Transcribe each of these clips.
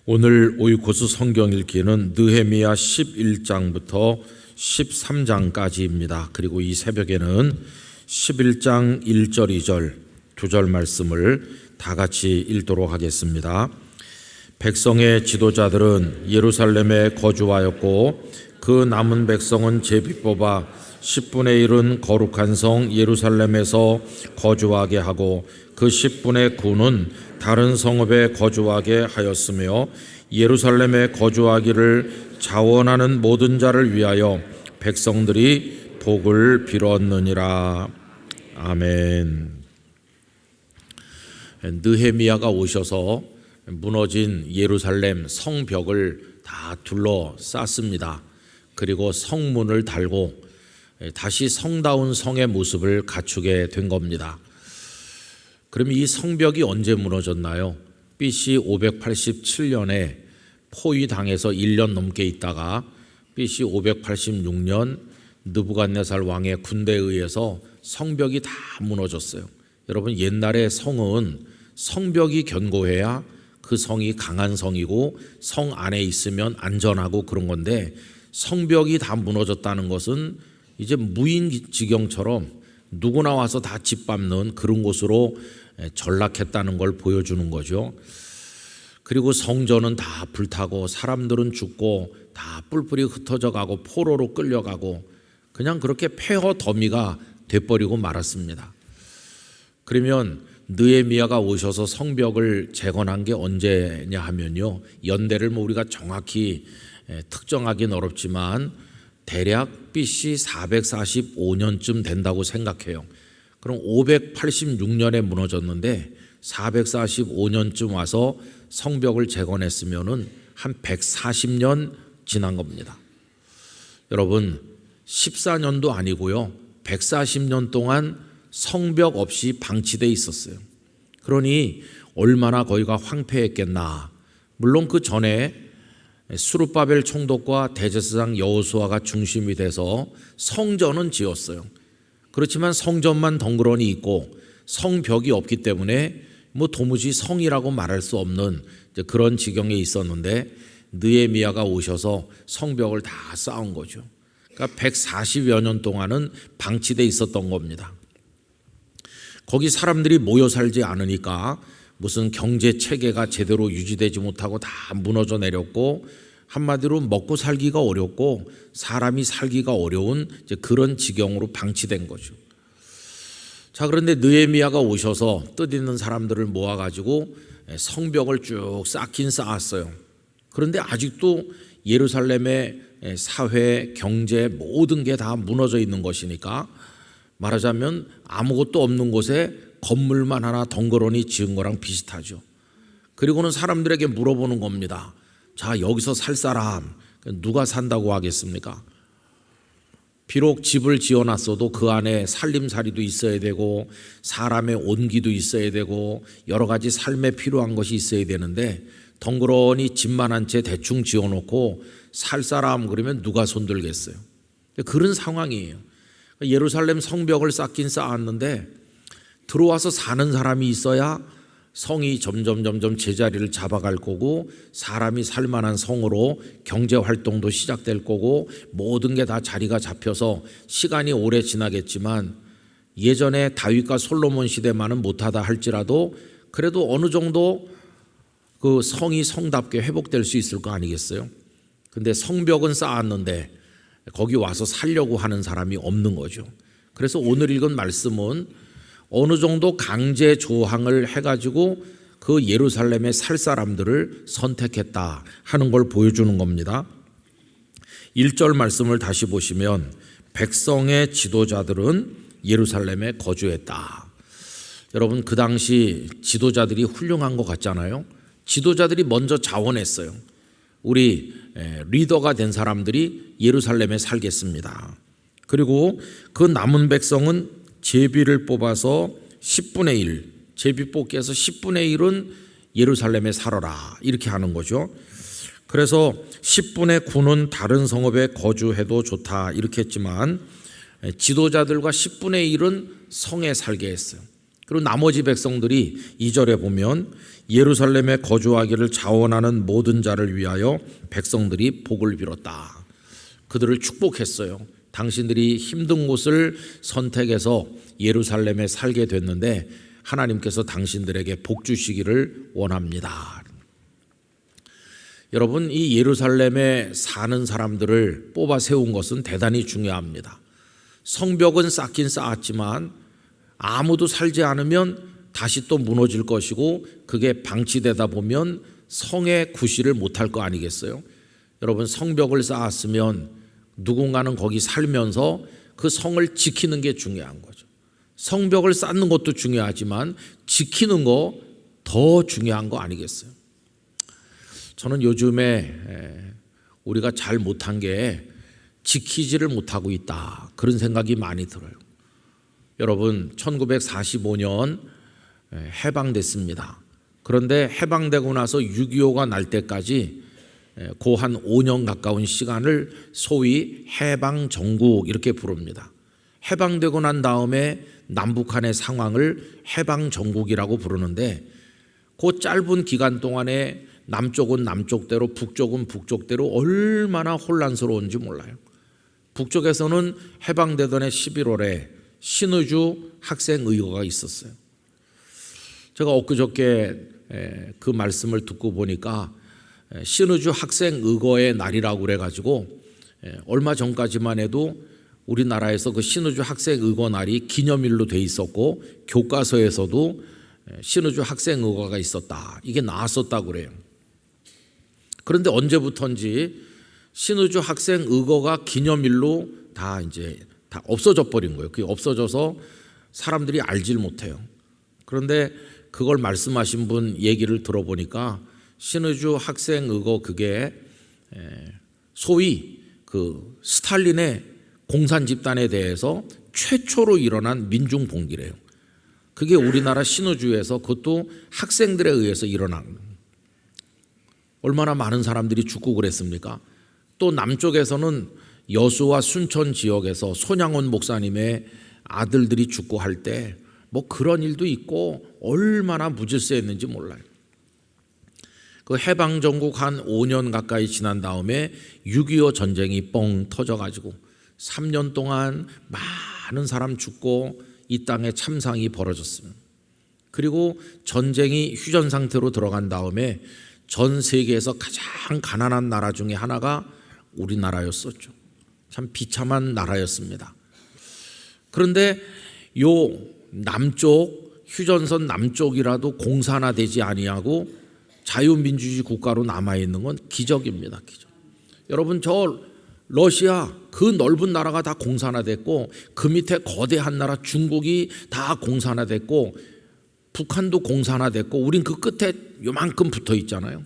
오늘 오이코스 성경 읽기는 느헤미야 11장부터 13장까지입니다. 그리고 이 새벽에는 11장 1절 2절 두 절 말씀을 다 같이 읽도록 하겠습니다. 백성의 지도자들은 예루살렘에 거주하였고 그 남은 백성은 제비 뽑아 10분의 1은 거룩한 성 예루살렘에서 거주하게 하고 그 10분의 9는 다른 성읍에 거주하게 하였으며 예루살렘에 거주하기를 자원하는 모든 자를 위하여 백성들이 복을 빌었느니라. 아멘. 느헤미야가 오셔서 무너진 예루살렘 성벽을 다 둘러쌌습니다. 그리고 성문을 달고 다시 성다운 성의 모습을 갖추게 된 겁니다. 그럼 이 성벽이 언제 무너졌나요? BC 587년에 포위당해서 1년 넘게 있다가 BC 586년 느부갓네살 왕의 군대에 의해서 성벽이 다 무너졌어요. 여러분, 옛날에 성은 성벽이 견고해야 그 성이 강한 성이고 성 안에 있으면 안전하고 그런 건데, 성벽이 다 무너졌다는 것은 이제 무인지경처럼 누구나 와서 다 짓밟는 그런 곳으로 전락했다는 걸 보여주는 거죠. 그리고 성전은 다 불타고 사람들은 죽고 다 뿔뿔이 흩어져 가고 포로로 끌려가고 그냥 그렇게 폐허 더미가 돼버리고 말았습니다. 그러면 느헤미야가 오셔서 성벽을 재건한 게 언제냐 하면요, 연대를 우리가 정확히 특정하기는 어렵지만 대략 BC 445년쯤 된다고 생각해요. 그럼 586년에 무너졌는데 445년쯤 와서 성벽을 재건했으면은 한 140년 지난 겁니다. 여러분, 14년도 아니고요, 140년 동안 성벽 없이 방치되어 있었어요. 그러니 얼마나 거기가 황폐했겠나. 물론 그 전에 스룹바벨 총독과 대제사장 여호수아가 중심이 돼서 성전은 지었어요. 그렇지만 성전만 덩그러니 있고 성벽이 없기 때문에 도무지 성이라고 말할 수 없는 그런 지경에 있었는데, 느헤미야가 오셔서 성벽을 다 쌓은 거죠. 그러니까 140여 년 동안은 방치돼 있었던 겁니다. 거기 사람들이 모여 살지 않으니까 무슨 경제 체계가 제대로 유지되지 못하고 다 무너져 내렸고, 한마디로 먹고 살기가 어렵고 사람이 살기가 어려운 그런 지경으로 방치된 거죠. 자, 그런데 느헤미야가 오셔서 뜻있는 사람들을 모아가지고 성벽을 쭉 쌓긴 쌓았어요. 그런데 아직도 예루살렘의 사회, 경제 모든 게 다 무너져 있는 것이니까, 말하자면 아무것도 없는 곳에 건물만 하나 덩그러니 지은 거랑 비슷하죠. 그리고는 사람들에게 물어보는 겁니다. 자, 여기서 살 사람 누가 산다고 하겠습니까? 비록 집을 지어놨어도 그 안에 살림살이도 있어야 되고 사람의 온기도 있어야 되고 여러 가지 삶에 필요한 것이 있어야 되는데, 덩그러니 집만 한 채 대충 지어놓고 살 사람 그러면 누가 손들겠어요? 그런 상황이에요. 예루살렘 성벽을 쌓긴 쌓았는데 들어와서 사는 사람이 있어야 성이 점점 제자리를 잡아갈 거고, 사람이 살만한 성으로 경제활동도 시작될 거고, 모든 게 다 자리가 잡혀서 시간이 오래 지나겠지만 예전에 다윗과 솔로몬 시대만은 못하다 할지라도 그래도 어느 정도 그 성이 성답게 회복될 수 있을 거 아니겠어요? 근데 성벽은 쌓았는데 거기 와서 살려고 하는 사람이 없는 거죠. 그래서 오늘 읽은 말씀은 어느 정도 강제 조항을 해가지고 그 예루살렘에 살 사람들을 선택했다 하는 걸 보여주는 겁니다. 1절 말씀을 다시 보시면 백성의 지도자들은 예루살렘에 거주했다. 여러분, 그 당시 지도자들이 훌륭한 것 같잖아요. 지도자들이 먼저 자원했어요. 우리 리더가 된 사람들이 예루살렘에 살겠습니다. 그리고 그 남은 백성은 제비를 뽑아서 10분의 1, 제비 뽑기에서 10분의 1은 예루살렘에 살아라 이렇게 하는 거죠. 그래서 10분의 9는 다른 성읍에 거주해도 좋다 이렇게 했지만 지도자들과 10분의 1은 성에 살게 했어요. 그리고 나머지 백성들이 2절에 보면 예루살렘에 거주하기를 자원하는 모든 자를 위하여 백성들이 복을 빌었다. 그들을 축복했어요. 당신들이 힘든 곳을 선택해서 예루살렘에 살게 됐는데 하나님께서 당신들에게 복 주시기를 원합니다. 여러분, 이 예루살렘에 사는 사람들을 뽑아 세운 것은 대단히 중요합니다. 성벽은 쌓긴 쌓았지만 아무도 살지 않으면 다시 또 무너질 것이고 그게 방치되다 보면 성의 구실을 못할 거 아니겠어요? 여러분, 성벽을 쌓았으면 누군가는 거기 살면서 그 성을 지키는 게 중요한 거죠. 성벽을 쌓는 것도 중요하지만 지키는 거 더 중요한 거 아니겠어요? 저는 요즘에 우리가 잘 못한 게 지키지를 못하고 있다, 그런 생각이 많이 들어요. 여러분, 1945년 해방됐습니다. 그런데 해방되고 나서 6.25가 날 때까지 그 한 5년 가까운 시간을 소위 해방정국 이렇게 부릅니다. 해방되고 난 다음에 남북한의 상황을 해방정국이라고 부르는데 그 짧은 기간 동안에 남쪽은 남쪽대로 북쪽은 북쪽대로 얼마나 혼란스러운지 몰라요. 북쪽에서는 해방되던 해 11월에 신의주 학생의거가 있었어요. 제가 엊그저께 그 말씀을 듣고 보니까 신의주 학생의거의 날이라고 그래가지고 얼마 전까지만 해도 우리나라에서 그 신의주 학생의거 날이 기념일로 돼 있었고 교과서에서도 신의주 학생의거가 있었다, 이게 나왔었다고 그래요. 그런데 언제부턴지 신의주 학생의거가 기념일로 다 없어져 버린 거예요. 그게 없어져서 사람들이 알질 못해요. 그런데 그걸 말씀하신 분 얘기를 들어보니까 신의주 학생의거 그게 소위 그 스탈린의 공산 집단에 대해서 최초로 일어난 민중 봉기래요. 그게 우리나라 신의주에서 그것도 학생들에 의해서 일어난 거예요. 얼마나 많은 사람들이 죽고 그랬습니까? 또 남쪽에서는 여수와 순천 지역에서 손양원 목사님의 아들들이 죽고 할 때 뭐 그런 일도 있고 얼마나 무질서했는지 몰라요. 그 해방정국 한 5년 가까이 지난 다음에 6.25 전쟁이 뻥 터져가지고 3년 동안 많은 사람 죽고 이 땅에 참상이 벌어졌습니다. 그리고 전쟁이 휴전 상태로 들어간 다음에 전 세계에서 가장 가난한 나라 중에 하나가 우리나라였었죠. 참 비참한 나라였습니다. 그런데 요 남쪽, 휴전선 남쪽이라도 공산화되지 아니하고 자유민주주의 국가로 남아있는 건 기적입니다. 기적. 여러분, 저 러시아 그 넓은 나라가 다 공산화됐고 그 밑에 거대한 나라 중국이 다 공산화됐고 북한도 공산화됐고 우린 그 끝에 요만큼 붙어 있잖아요.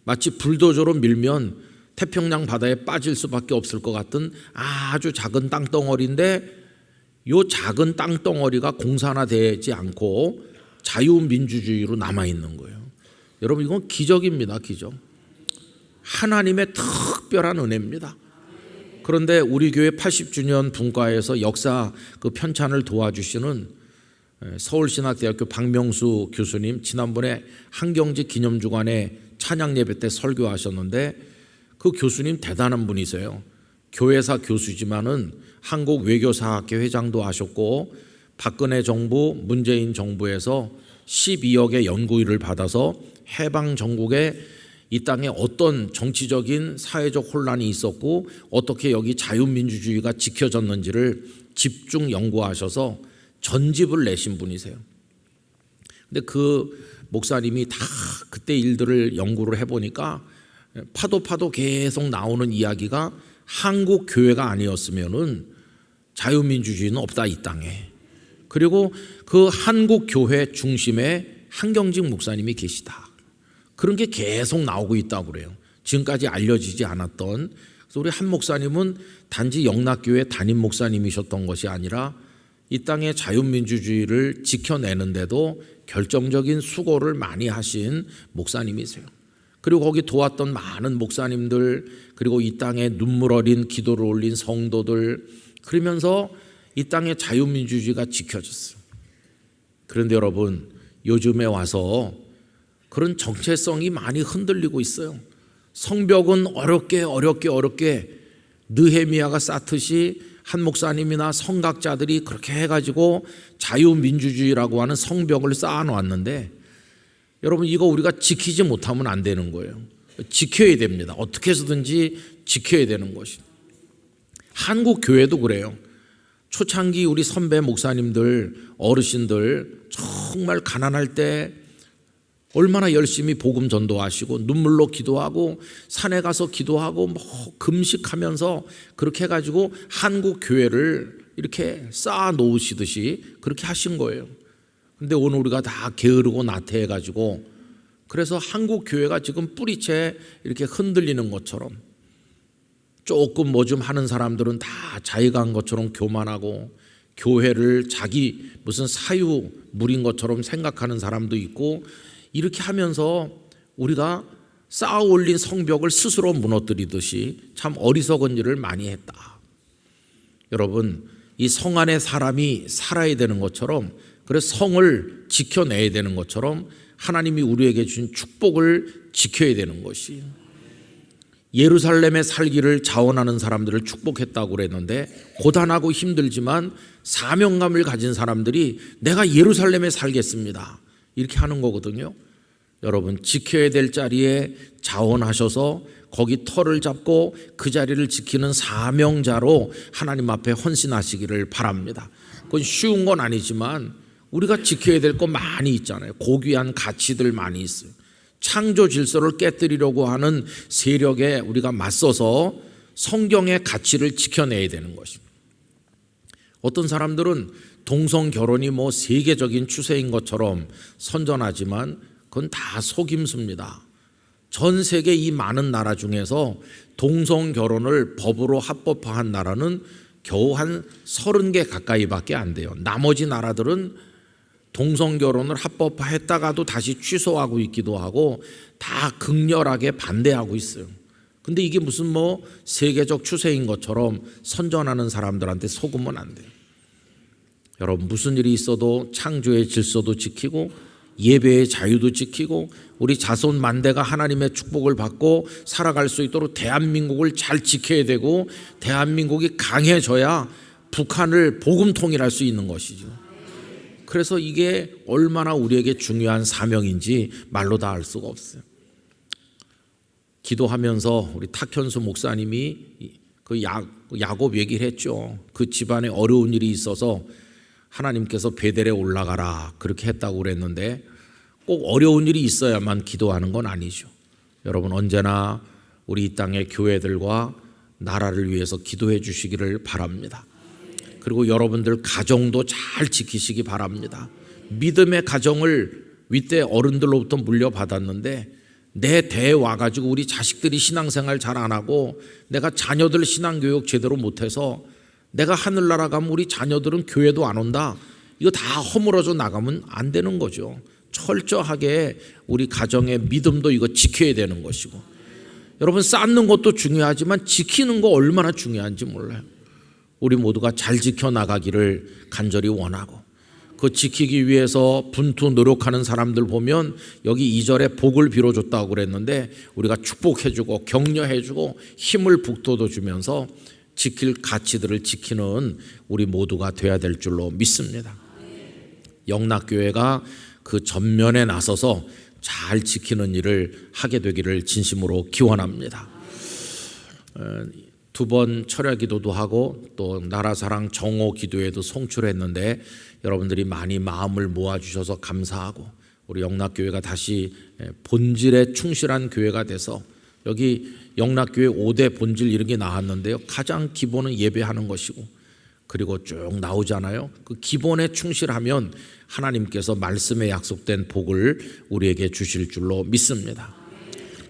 마치 불도저로 밀면 태평양 바다에 빠질 수밖에 없을 것 같은 아주 작은 땅덩어리인데 요 작은 땅덩어리가 공산화되지 않고 자유민주주의로 남아있는 거예요. 여러분, 이건 기적입니다. 기적. 하나님의 특별한 은혜입니다. 그런데 우리 교회 80주년 분과에서 역사 그 편찬을 도와주시는 서울신학대학교 박명수 교수님, 지난번에 한경직 기념주간에 찬양 예배 때 설교하셨는데 그 교수님 대단한 분이세요. 교회사 교수지만은 한국 외교사학회 회장도 하셨고 박근혜 정부, 문재인 정부에서 12억의 연구비를 받아서 해방 전국에 이 땅에 어떤 정치적인 사회적 혼란이 있었고 어떻게 여기 자유민주주의가 지켜졌는지를 집중 연구하셔서 전집을 내신 분이세요. 근데 그 목사님이 다 그때 일들을 연구를 해보니까 파도 계속 나오는 이야기가 한국 교회가 아니었으면은 자유민주주의는 없다, 이 땅에. 그리고 그 한국 교회 중심에 한경직 목사님이 계시다. 그런 게 계속 나오고 있다고 그래요. 지금까지 알려지지 않았던. 그래서 우리 한 목사님은 단지 영락교회 담임 목사님이셨던 것이 아니라 이 땅의 자유민주주의를 지켜내는데도 결정적인 수고를 많이 하신 목사님이세요. 그리고 거기 도왔던 많은 목사님들, 그리고 이 땅에 눈물 어린 기도를 올린 성도들, 그러면서 이 땅의 자유민주주의가 지켜졌어요. 그런데 여러분, 요즘에 와서 그런 정체성이 많이 흔들리고 있어요. 성벽은 어렵게 느헤미야가 쌓듯이 한 목사님이나 성각자들이 그렇게 해가지고 자유민주주의라고 하는 성벽을 쌓아놓았는데, 여러분, 이거 우리가 지키지 못하면 안 되는 거예요. 지켜야 됩니다. 어떻게 해서든지 지켜야 되는 것이. 한국 교회도 그래요. 초창기 우리 선배 목사님들, 어르신들 정말 가난할 때 얼마나 열심히 복음 전도하시고 눈물로 기도하고 산에 가서 기도하고 금식하면서 그렇게 해가지고 한국 교회를 이렇게 쌓아 놓으시듯이 그렇게 하신 거예요. 근데 오늘 우리가 다 게으르고 나태해가지고, 그래서 한국 교회가 지금 뿌리채 이렇게 흔들리는 것처럼, 조금 뭐 좀 하는 사람들은 다 자기가 한 것처럼 교만하고 교회를 자기 무슨 사유물인 것처럼 생각하는 사람도 있고, 이렇게 하면서 우리가 쌓아 올린 성벽을 스스로 무너뜨리듯이 참 어리석은 일을 많이 했다. 여러분, 이 성 안에 사람이 살아야 되는 것처럼, 그래서 성을 지켜내야 되는 것처럼 하나님이 우리에게 주신 축복을 지켜야 되는 것이, 예루살렘에 살기를 자원하는 사람들을 축복했다고 그랬는데, 고단하고 힘들지만 사명감을 가진 사람들이 내가 예루살렘에 살겠습니다 이렇게 하는 거거든요. 여러분, 지켜야 될 자리에 자원하셔서 거기 터를 잡고 그 자리를 지키는 사명자로 하나님 앞에 헌신하시기를 바랍니다. 그건 쉬운 건 아니지만 우리가 지켜야 될 거 많이 있잖아요. 고귀한 가치들 많이 있어요. 창조 질서를 깨뜨리려고 하는 세력에 우리가 맞서서 성경의 가치를 지켜내야 되는 것입니다. 어떤 사람들은 동성 결혼이 뭐 세계적인 추세인 것처럼 선전하지만 그건 다 속임수입니다. 전 세계 이 많은 나라 중에서 동성 결혼을 법으로 합법화한 나라는 겨우 한 30개 가까이밖에 안 돼요. 나머지 나라들은 동성 결혼을 합법화했다가도 다시 취소하고 있기도 하고 다 극렬하게 반대하고 있어요. 근데 이게 무슨 뭐 세계적 추세인 것처럼 선전하는 사람들한테 속으면 안 돼요. 여러분, 무슨 일이 있어도 창조의 질서도 지키고 예배의 자유도 지키고 우리 자손 만대가 하나님의 축복을 받고 살아갈 수 있도록 대한민국을 잘 지켜야 되고, 대한민국이 강해져야 북한을 복음 통일할 수 있는 것이죠. 그래서 이게 얼마나 우리에게 중요한 사명인지 말로 다 알 수가 없어요. 기도하면서 우리 탁현수 목사님이 그 야곱 얘기를 했죠. 그 집안에 어려운 일이 있어서 하나님께서 베델에 올라가라 그렇게 했다고 그랬는데, 꼭 어려운 일이 있어야만 기도하는 건 아니죠. 여러분, 언제나 우리 이 땅의 교회들과 나라를 위해서 기도해 주시기를 바랍니다. 그리고 여러분들 가정도 잘 지키시기 바랍니다. 믿음의 가정을 윗대 어른들로부터 물려받았는데 내 대에 와가지고 우리 자식들이 신앙생활 잘 안 하고 내가 자녀들 신앙교육 제대로 못해서 내가 하늘나라 가면 우리 자녀들은 교회도 안 온다, 이거 다 허물어져 나가면 안 되는 거죠. 철저하게 우리 가정의 믿음도 이거 지켜야 되는 것이고, 여러분, 쌓는 것도 중요하지만 지키는 거 얼마나 중요한지 몰라요. 우리 모두가 잘 지켜나가기를 간절히 원하고, 그 지키기 위해서 분투 노력하는 사람들 보면 여기 2절에 복을 빌어줬다고 그랬는데 우리가 축복해주고 격려해주고 힘을 북돋워주면서 지킬 가치들을 지키는 우리 모두가 돼야 될 줄로 믿습니다. 영락교회가 그 전면에 나서서 잘 지키는 일을 하게 되기를 진심으로 기원합니다. 2번 철야 기도도 하고 또 나라사랑 정오 기도에도 송출했는데 여러분들이 많이 마음을 모아주셔서 감사하고, 우리 영락교회가 다시 본질에 충실한 교회가 돼서, 여기 영락교회 5대 본질 이런 게 나왔는데요, 가장 기본은 예배하는 것이고, 그리고 쭉 나오잖아요. 그 기본에 충실하면 하나님께서 말씀에 약속된 복을 우리에게 주실 줄로 믿습니다.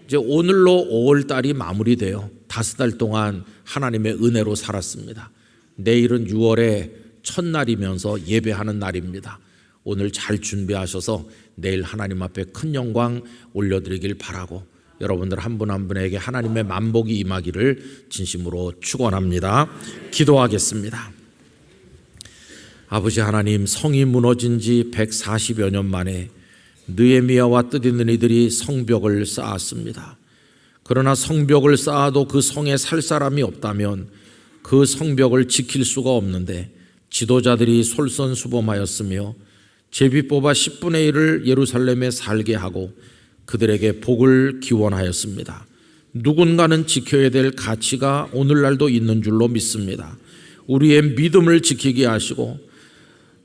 이제 오늘로 5월 달이 마무리돼요. 5달 동안 하나님의 은혜로 살았습니다. 내일은 6월의 첫날이면서 예배하는 날입니다. 오늘 잘 준비하셔서 내일 하나님 앞에 큰 영광 올려드리길 바라고, 여러분들 한 분 한 분에게 하나님의 만복이 임하기를 진심으로 축원합니다. 기도하겠습니다. 아버지 하나님, 성이 무너진 지 140여 년 만에 느헤미야와 뜻있는 이들이 성벽을 쌓았습니다. 그러나 성벽을 쌓아도 그 성에 살 사람이 없다면 그 성벽을 지킬 수가 없는데 지도자들이 솔선수범하였으며 제비 뽑아 10분의 1을 예루살렘에 살게 하고 그들에게 복을 기원하였습니다. 누군가는 지켜야 될 가치가 오늘날도 있는 줄로 믿습니다. 우리의 믿음을 지키게 하시고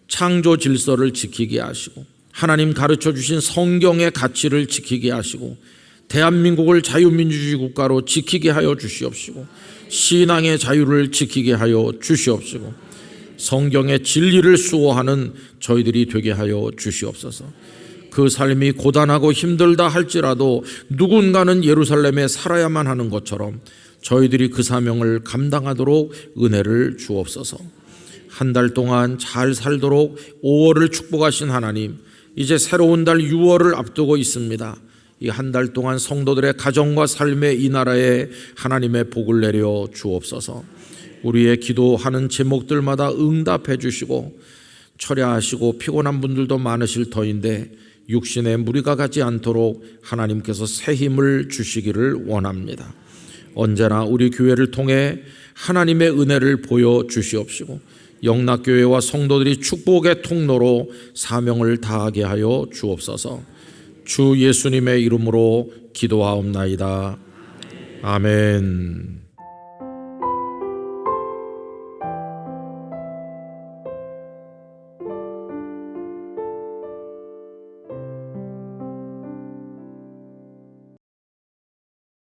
창조 질서를 지키게 하시고 하나님 가르쳐 주신 성경의 가치를 지키게 하시고 대한민국을 자유민주주의 국가로 지키게 하여 주시옵시고 신앙의 자유를 지키게 하여 주시옵시고 성경의 진리를 수호하는 저희들이 되게 하여 주시옵소서. 그 삶이 고단하고 힘들다 할지라도 누군가는 예루살렘에 살아야만 하는 것처럼 저희들이 그 사명을 감당하도록 은혜를 주옵소서. 한 달 동안 잘 살도록 5월을 축복하신 하나님, 이제 새로운 달 6월을 앞두고 있습니다. 이 한 달 동안 성도들의 가정과 삶에 이 나라에 하나님의 복을 내려 주옵소서. 우리의 기도하는 제목들마다 응답해 주시고 철야하시고 피곤한 분들도 많으실 터인데 육신에 무리가 가지 않도록 하나님께서 새 힘을 주시기를 원합니다. 언제나 우리 교회를 통해 하나님의 은혜를 보여 주시옵시고 영락교회와 성도들이 축복의 통로로 사명을 다하게 하여 주옵소서. 주 예수님의 이름으로 기도하옵나이다. 아멘.